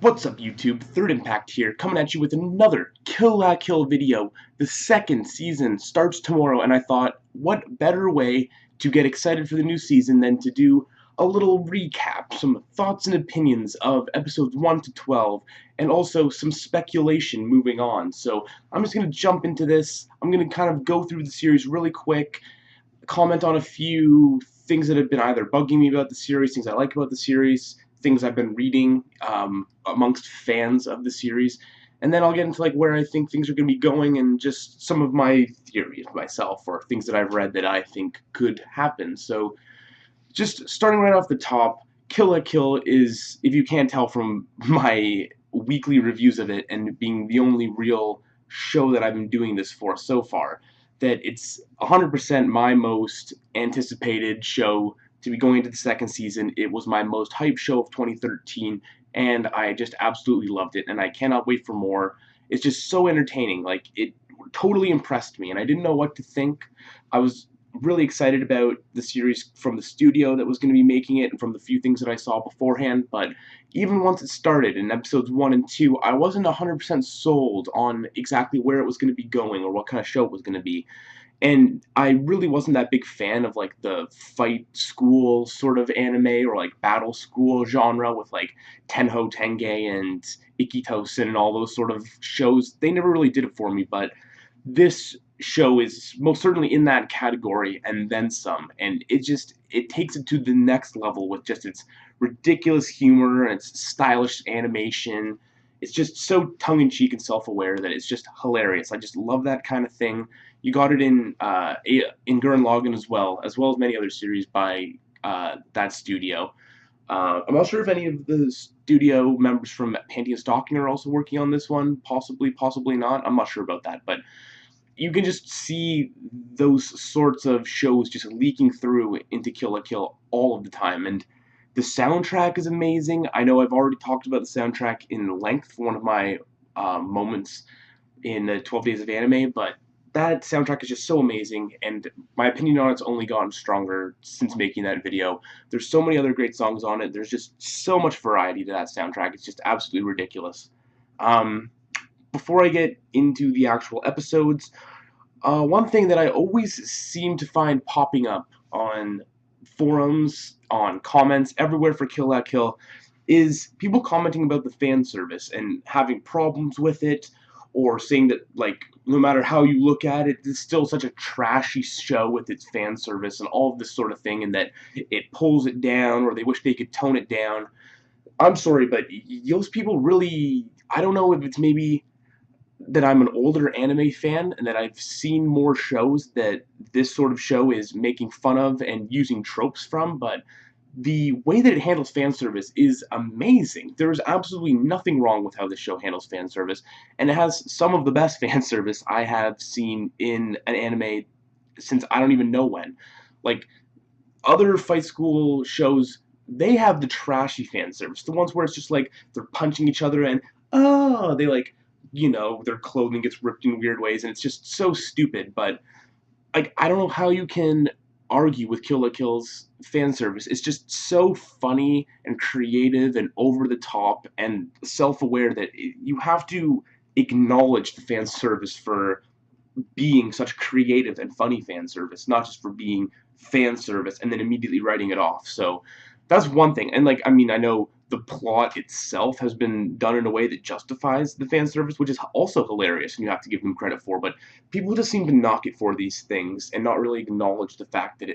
What's up, YouTube? Third Impact here, coming at you with another Kill La Kill video. The second season starts tomorrow, and I thought, what better way to get excited for the new season than to do a little recap, some thoughts and opinions of episodes 1 to 12, and also some speculation moving on. So I'm just going to jump into this. I'm going to kind of go through the series really quick, comment on a few things that have been either bugging me about the series, things I like about the series, things I've been reading amongst fans of the series, and then I'll get into like where I think things are going to be going and just some of my theories myself or things that I've read that I think could happen. So just starting right off the top, Kill La Kill is, if you can't tell from my weekly reviews of it and being the only real show that I've been doing this for so far, that it's 100% my most anticipated show to be going into the second season. It was my most hyped show of 2013, and I just absolutely loved it, and I cannot wait for more. It's just so entertaining. Like, it totally impressed me, and I didn't know what to think. I was really excited about the series from the studio that was going to be making it and from the few things that I saw beforehand, but even once it started in episodes 1 and 2, I wasn't 100% sold on exactly where it was going to be going or what kind of show it was going to be. And I really wasn't that big fan of like the fight school sort of anime or like battle school genre with like Tenho Tenge and Ikitosen and all those sort of shows. They never really did it for me, but this show is most certainly in that category and then some, and it takes it to the next level with just its ridiculous humor and its stylish animation. It's just so tongue-in-cheek and self-aware that it's just hilarious. I just love that kind of thing. You got it in Gurren Lagann as well as many other series by that studio. I'm not sure if any of the studio members from Panty and Stocking are also working on this one. Possibly not. I'm not sure about that, but you can just see those sorts of shows just leaking through into Kill La Kill all of the time, and the soundtrack is amazing. I know I've already talked about the soundtrack in length for one of my moments in 12 Days of Anime, but that soundtrack is just so amazing, and my opinion on it's only gotten stronger since making that video. There's so many other great songs on it. There's just so much variety to that soundtrack. It's just absolutely ridiculous. Um, Before I get into the actual episodes, one thing that I always seem to find popping up on forums, on comments, everywhere for Kill La Kill, is people commenting about the fan service and having problems with it, or saying that, like, no matter how you look at it, it's still such a trashy show with its fan service and all of this sort of thing, and that it pulls it down, or they wish they could tone it down. I'm sorry, but those people really, I don't know if it's maybe that I'm an older anime fan and that I've seen more shows that this sort of show is making fun of and using tropes from, but the way that it handles fan service is amazing. There is absolutely nothing wrong with how this show handles fan service, and it has some of the best fan service I have seen in an anime since I don't even know when. Like, other fight school shows, they have the trashy fan service, the ones where it's just like they're punching each other and they like, their clothing gets ripped in weird ways, and it's just so stupid. But like, I don't know how you can argue with Kill La Kill's fan service. It's just so funny and creative and over the top and self-aware that you have to acknowledge the fan service for being such creative and funny fan service, not just for being fan service and then immediately writing it off. So that's one thing. And like, I mean, I know the plot itself has been done in a way that justifies the fan service, which is also hilarious, and you have to give them credit for. But people just seem to knock it for these things and not really acknowledge the fact that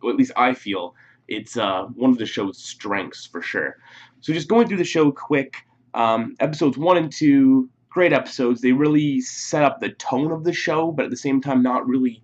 or at least I feel, it's one of the show's strengths for sure. So just going through the show quick, episodes 1 and 2, great episodes. They really set up the tone of the show, but at the same time not really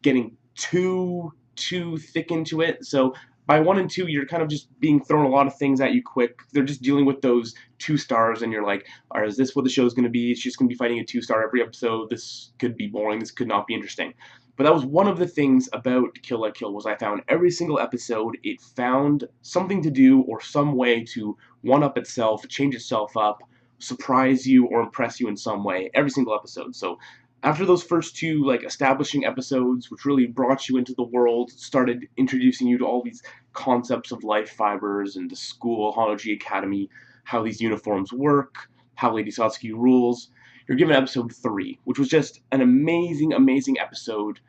getting too thick into it. So by 1 and 2, you're kind of just being thrown a lot of things at you quick. They're just dealing with those 2 stars, and you're like, all right, is this what the show's going to be? She's going to be fighting a 2-star every episode. This could be boring. This could not be interesting. But that was one of the things about Kill La Kill, was I found every single episode, it found something to do or some way to one-up itself, change itself up, surprise you or impress you in some way, every single episode. So after those first 2 like establishing episodes, which really brought you into the world, started introducing you to all these concepts of life fibers and the school, Hanaji Academy, how these uniforms work, how Lady Satsuki rules. You're given episode 3, which was just an amazing, amazing episode.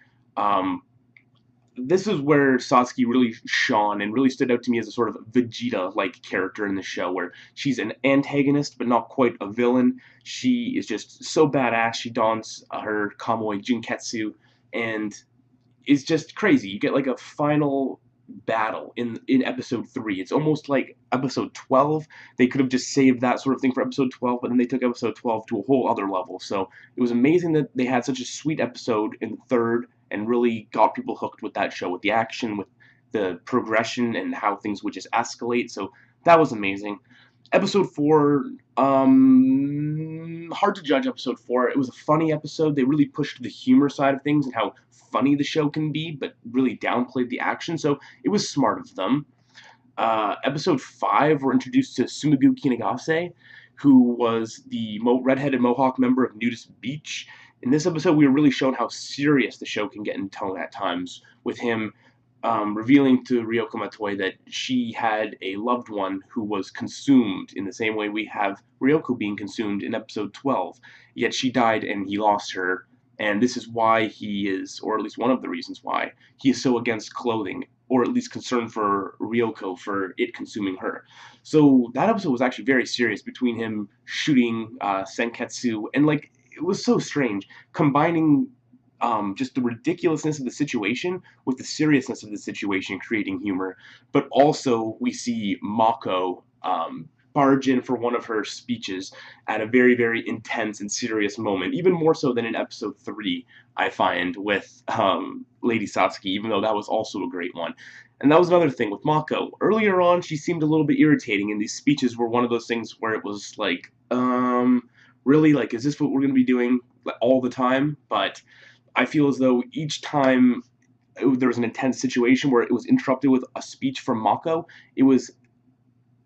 This is where Satsuki really shone and really stood out to me as a sort of Vegeta-like character in the show, where she's an antagonist but not quite a villain. She is just so badass. She dons her Kamui Jinketsu and is just crazy. You get like a final battle in episode 3. It's almost like episode 12. They could have just saved that sort of thing for episode 12, but then they took episode 12 to a whole other level. So it was amazing that they had such a sweet episode in the 3rd and really got people hooked with that show, with the action, with the progression, and how things would just escalate. So that was amazing. Episode 4, hard to judge episode 4. It was a funny episode. They really pushed the humor side of things and how funny the show can be, but really downplayed the action, so it was smart of them. Episode 5, we're introduced to Sumigu Kinagase, who was the redheaded Mohawk member of Nudist Beach. In this episode, we were really shown how serious the show can get in tone at times, with him revealing to Ryoko Matoi that she had a loved one who was consumed in the same way we have Ryoko being consumed in episode 12. Yet she died and he lost her, and this is why he is, or at least one of the reasons why, he is so against clothing, or at least concerned for Ryoko, for it consuming her. So that episode was actually very serious, between him shooting Senketsu, and like, it was so strange, combining just the ridiculousness of the situation with the seriousness of the situation, creating humor. But also, we see Mako barge in for one of her speeches at a very, very intense and serious moment, even more so than in episode 3, I find, with Lady Satsuki, even though that was also a great one. And that was another thing with Mako. Earlier on, she seemed a little bit irritating, and these speeches were one of those things where it was like, really, like, is this what we're going to be doing all the time? But I feel as though each time there was an intense situation where it was interrupted with a speech from Mako, it was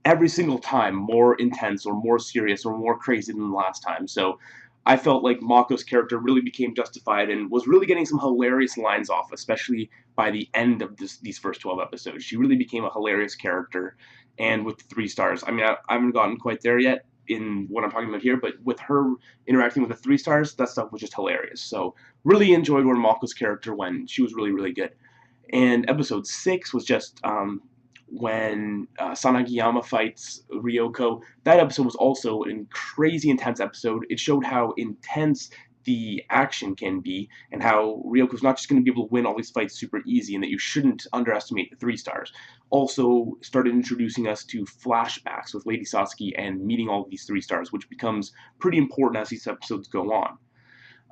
every single time more intense or more serious or more crazy than the last time. So I felt like Mako's character really became justified and was really getting some hilarious lines off, especially by the end of these first 12 episodes. She really became a hilarious character, and with 3 stars. I mean, I haven't gotten quite there yet in what I'm talking about here, but with her interacting with the 3 stars, that stuff was just hilarious. So really enjoyed where Mako's character went. She was really, really good. And episode 6 was just when Sanagiyama fights Ryoko. That episode was also a crazy intense episode. It showed how intense the action can be, and how Ryoko's not just going to be able to win all these fights super easy, and that you shouldn't underestimate the 3 stars. Also started introducing us to flashbacks with Lady Satsuki and meeting all of these 3 stars, which becomes pretty important as these episodes go on.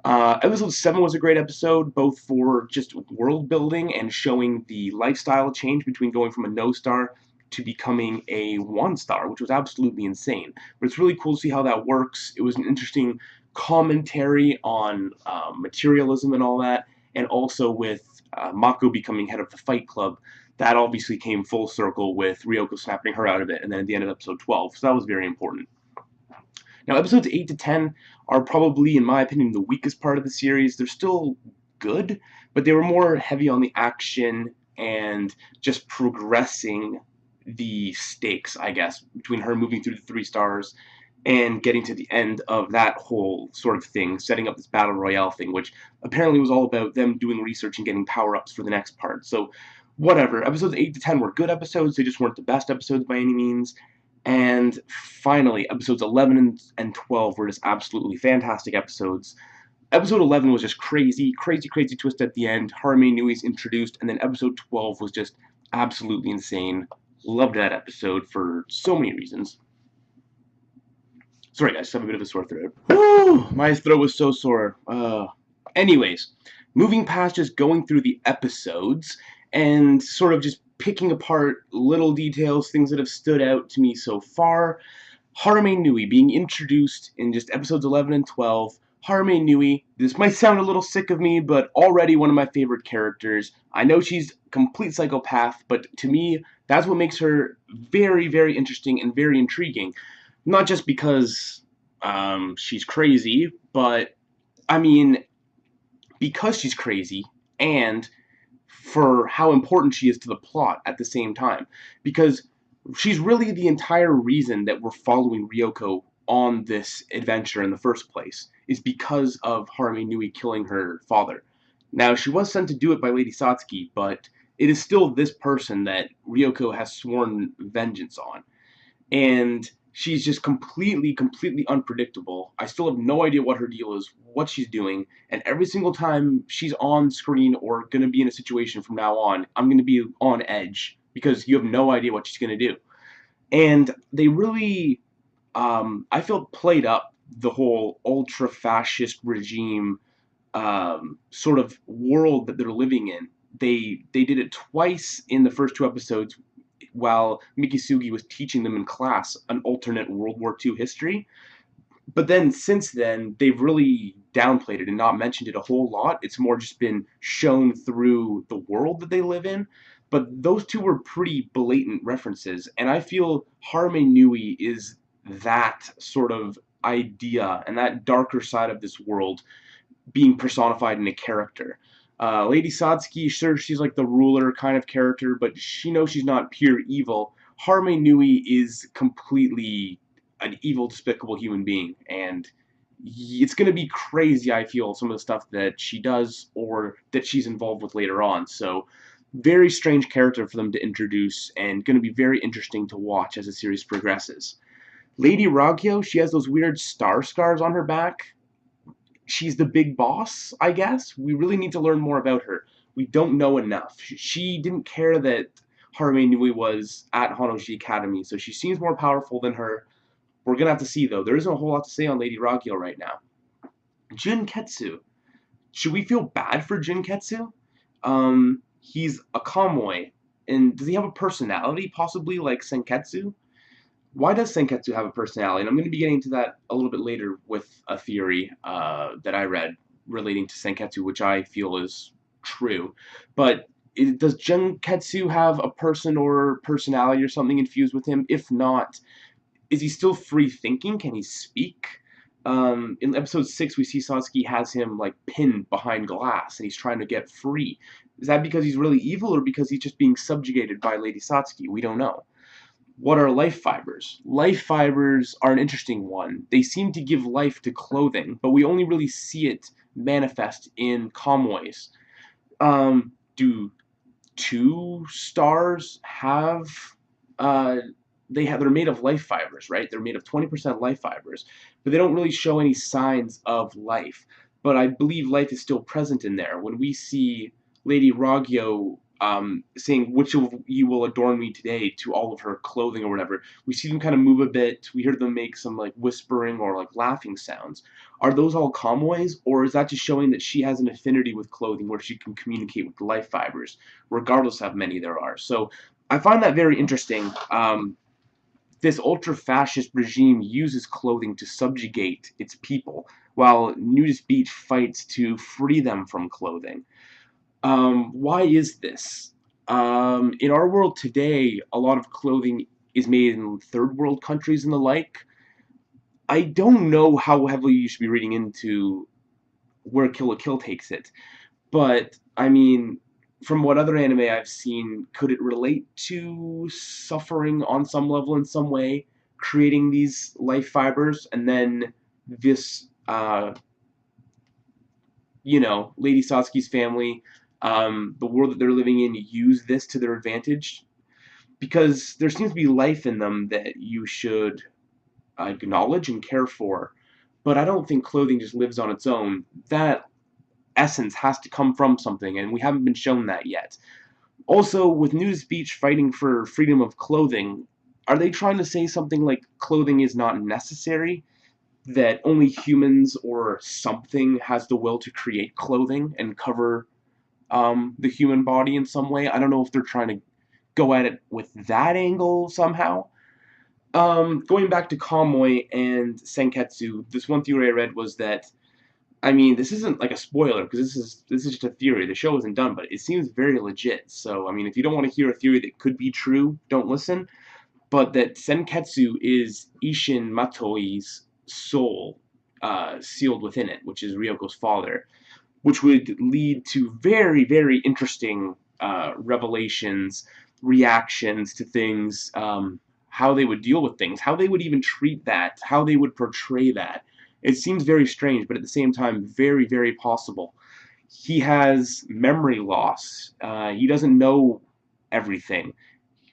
Episode 7 was a great episode, both for just world building and showing the lifestyle change between going from a no star to becoming a 1 star, which was absolutely insane. But it's really cool to see how that works. It was an interesting commentary on materialism and all that, and also with Mako becoming head of the Fight Club. That obviously came full circle with Ryoko snapping her out of it, and then at the end of episode 12, so that was very important. Now, episodes 8 to 10 are probably, in my opinion, the weakest part of the series. They're still good, but they were more heavy on the action and just progressing the stakes, I guess, between her moving through the 3 stars and getting to the end of that whole sort of thing, setting up this battle royale thing, which apparently was all about them doing research and getting power-ups for the next part. So, whatever. Episodes 8 to 10 were good episodes. They just weren't the best episodes by any means. And finally, episodes 11 and 12 were just absolutely fantastic episodes. Episode 11 was just crazy, crazy, crazy twist at the end. Harume Nui's introduced, and then episode 12 was just absolutely insane. Loved that episode for so many reasons. Sorry guys, I have a bit of a sore throat. Woo! My throat was so sore. Anyways, moving past just going through the episodes and sort of just picking apart little details, things that have stood out to me so far. Harume Nui being introduced in just episodes 11 and 12. Harume Nui, this might sound a little sick of me, but already one of my favorite characters. I know she's a complete psychopath, but to me, that's what makes her very, very interesting and very intriguing. Not just because she's crazy, but, I mean, because she's crazy, and for how important she is to the plot at the same time. Because She's really the entire reason that we're following Ryoko on this adventure in the first place, is because of Harame Nui killing her father. Now, she was sent to do it by Lady Satsuki, but it is still this person that Ryoko has sworn vengeance on. And she's just completely unpredictable. I still have no idea what her deal is, what she's doing, and every single time she's on screen or gonna be in a situation from now on, I'm gonna be on edge because you have no idea what she's gonna do. And they really, I feel, played up the whole ultra fascist regime sort of world that they're living in. They did it twice in the first two episodes while Mikisugi was teaching them in class an alternate World War II history. But then since then, they've really downplayed it and not mentioned it a whole lot. It's more just been shown through the world that they live in. But those two were pretty blatant references, and I feel Harame Nui is that sort of idea and that darker side of this world being personified in a character. Lady Satsuki, sure, she's like the ruler kind of character, but she knows she's not pure evil. Harame Nui is completely an evil, despicable human being, and it's going to be crazy, I feel, some of the stuff that she does or that she's involved with later on. So, very strange character for them to introduce, and going to be very interesting to watch as the series progresses. Lady Ragyo, she has those weird star scars on her back. She's the big boss, I guess. We really need to learn more about her. We don't know enough. She didn't care that Harame Nui was at Hanaji Academy, so she seems more powerful than her. We're gonna have to see, though. There isn't a whole lot to say on Lady Ragyo right now. Junketsu. Should we feel bad for Junketsu? He's a Kamui, and does he have a personality, possibly like Senketsu? Why does Senketsu have a personality? And I'm going to be getting to that a little bit later with a theory that I read relating to Senketsu, which I feel is true. But does Junketsu have a person or personality or something infused with him? If not, is he still free thinking? Can he speak? In episode 6, we see Satsuki has him like pinned behind glass and he's trying to get free. Is that because he's really evil or because he's just being subjugated by Lady Satsuki? We don't know. What are life fibers? Life fibers are an interesting one. They seem to give life to clothing, but we only really see it manifest in Kamui's. Do two stars have they're made of life fibers, right? They're made of 20% life fibers, but they don't really show any signs of life. But I believe life is still present in there. When we see Lady Ragyo saying, "Which of you will adorn me today?" to all of her clothing or whatever, we see them kind of move a bit. We hear them make some like whispering or like laughing sounds. Are those all Kamui's, or is that just showing that she has an affinity with clothing where she can communicate with life fibers, regardless of how many there are? So I find that very interesting. This ultra-fascist regime uses clothing to subjugate its people, while Nudist Beach fights to free them from clothing. Why is this? In our world today, a lot of clothing is made in third world countries and the like. I don't know how heavily you should be reading into where Kill la Kill takes it, but I mean, from what other anime I've seen, could it relate to suffering on some level in some way, creating these life fibers, and then this, Lady Satsuki's family, the world that they're living in, use this to their advantage? Because there seems to be life in them that you should acknowledge and care for, but I don't think clothing just lives on its own. That essence has to come from something, and we haven't been shown that yet. Also, with Nudist Beach fighting for freedom of clothing, are they trying to say something like clothing is not necessary? That only humans or something has the will to create clothing and cover the human body in some way? I don't know if they're trying to go at it with that angle somehow. Going back to Kamui and Senketsu, this one theory I read was that, I mean, this isn't like a spoiler because this is just a theory. The show isn't done, but it seems very legit. So, I mean, if you don't want to hear a theory that could be true, don't listen. But that Senketsu is Ishin Matoi's soul sealed within it, which is Ryoko's father, which would lead to very, very interesting revelations reactions to things, how they would deal with things, how they would even treat that, how they would portray that. It seems very strange, but at the same time, very, very possible. He has memory loss. He doesn't know everything.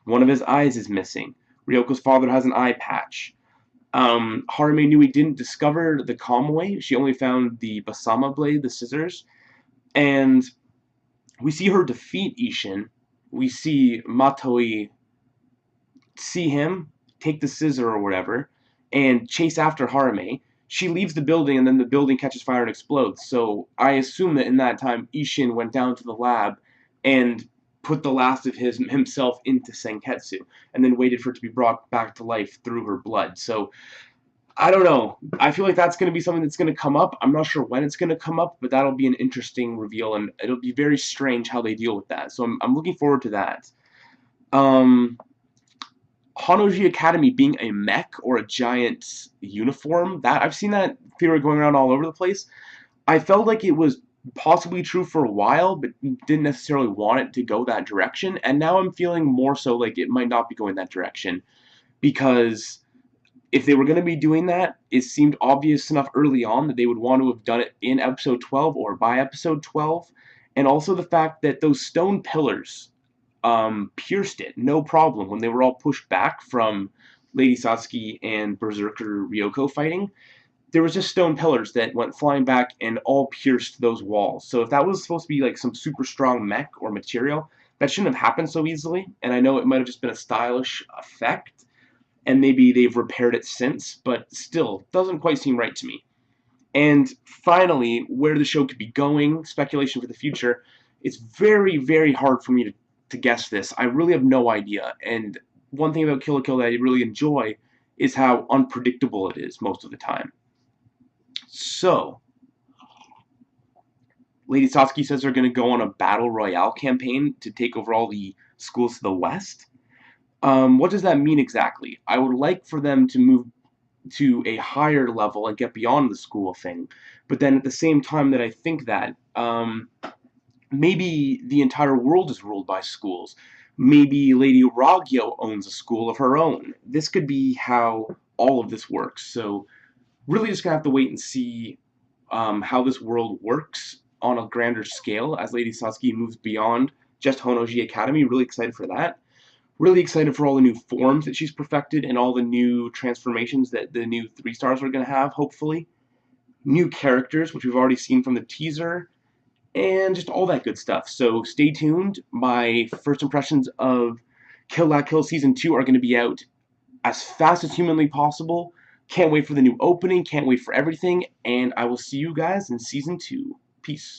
One of his eyes is missing. Ryoko's father has an eye patch. Harume Nui didn't discover the Kamui. She only found the Basama blade, the scissors. And we see her defeat Ishin. We see Matoi see him take the scissor or whatever and chase after Harume. She leaves the building and then the building catches fire and explodes. So I assume that in that time Ishin went down to the lab and put the last of himself into Senketsu and then waited for it to be brought back to life through her blood. So I don't know. I feel like that's going to be something that's going to come up. I'm not sure when it's going to come up, but that'll be an interesting reveal, and it'll be very strange how they deal with that. So I'm looking forward to that. Honnouji Academy being a mech or a giant uniform, that I've seen that theory going around all over the place. I felt like it was possibly true for a while, but didn't necessarily want it to go that direction, and now I'm feeling more so like it might not be going that direction, because if they were going to be doing that, it seemed obvious enough early on that they would want to have done it in episode 12 or by episode 12, and also the fact that those stone pillars pierced it, no problem, when they were all pushed back from Lady Satsuki and Berserker Ryoko fighting. There was just stone pillars that went flying back and all pierced those walls. So if that was supposed to be like some super strong mech or material, that shouldn't have happened so easily, and I know it might have just been a stylish effect, and maybe they've repaired it since, but still, doesn't quite seem right to me. And finally, where the show could be going, speculation for the future, it's very, very hard for me to guess this. I really have no idea, and one thing about Kill la Kill that I really enjoy is how unpredictable it is most of the time. So, Lady Satsuki says they're going to go on a battle royale campaign to take over all the schools to the west. What does that mean exactly? I would like for them to move to a higher level and get beyond the school thing, but then at the same time that I think that, maybe the entire world is ruled by schools. Maybe Lady Ragyo owns a school of her own. This could be how all of this works. So really just going to have to wait and see how this world works on a grander scale as Lady Satsuki moves beyond just Honnouji Academy. Really excited for that. Really excited for all the new forms that she's perfected and all the new transformations that the new 3 stars are going to have, hopefully. New characters, which we've already seen from the teaser, and just all that good stuff. So stay tuned. My first impressions of Kill la Kill Season 2 are going to be out as fast as humanly possible. Can't wait for the new opening, can't wait for everything, and I will see you guys in Season 2. Peace.